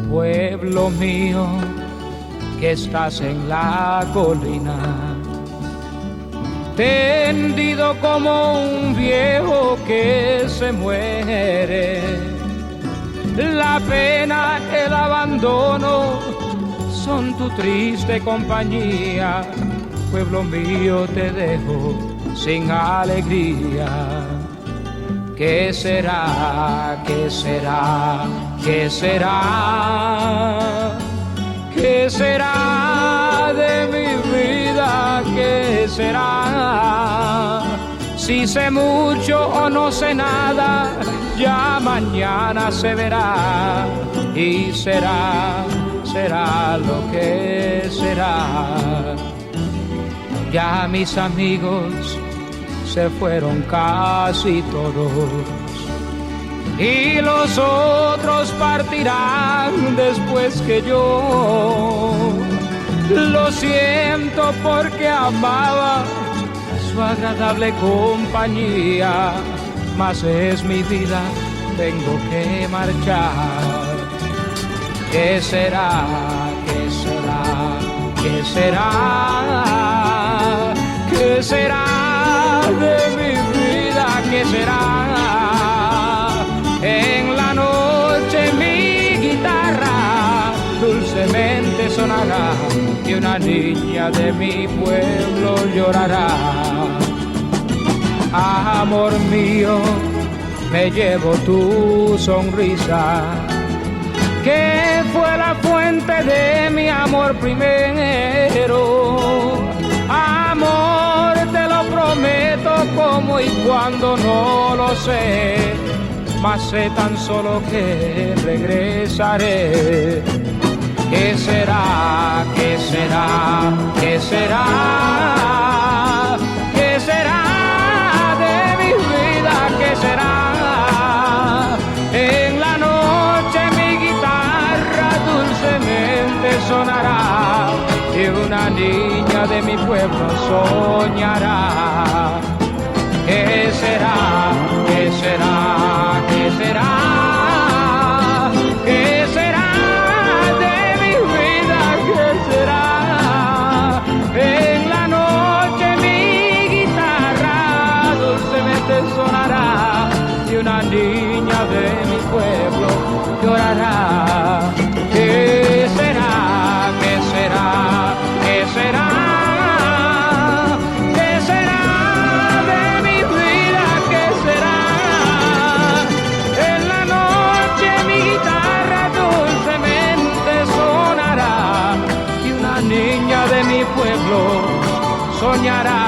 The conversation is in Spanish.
Pueblo mío, que estás en la colina, tendido como un viejo que se muere. La pena, el abandono son tu triste compañía. Pueblo mío, te dejo sin alegría. ¿Qué será? ¿Qué será? ¿Qué será? ¿Qué será de mi vida? ¿Qué será? Si sé mucho o no sé nada, ya mañana se verá. Y será lo que será. Ya mis amigos se fueron casi todos, y los otros partirán después que yo. Lo siento porque amaba su agradable compañía, mas es mi vida, tengo que marchar. ¿Qué será? ¿Qué será? ¿Qué será? ¿Qué será de mi vida? ¿Qué será? En la noche mi guitarra dulcemente sonará y una niña de mi pueblo llorará. Amor mío, me llevo tu sonrisa, que fue la fuente de mi amor primero. Amor, te lo prometo, como y cuando no lo sé, mas sé tan solo que regresaré. ¿Qué será? ¿Qué será? ¿Qué será? ¿Qué será de mi vida? ¿Qué será? En la noche mi guitarra dulcemente sonará y una niña de mi pueblo soñará. ¿Qué será? ¿Qué será? ¿Qué será? ¿Qué será de mi vida? ¿Qué será? En la noche mi guitarra dulcemente sonará y una niña de mi pueblo llorará. ¿Qué será? ¿Qué será? ¿Qué será? ¿Qué será de mi vida? ¿Qué será? En la noche mi guitarra dulcemente sonará y una niña de mi pueblo soñará.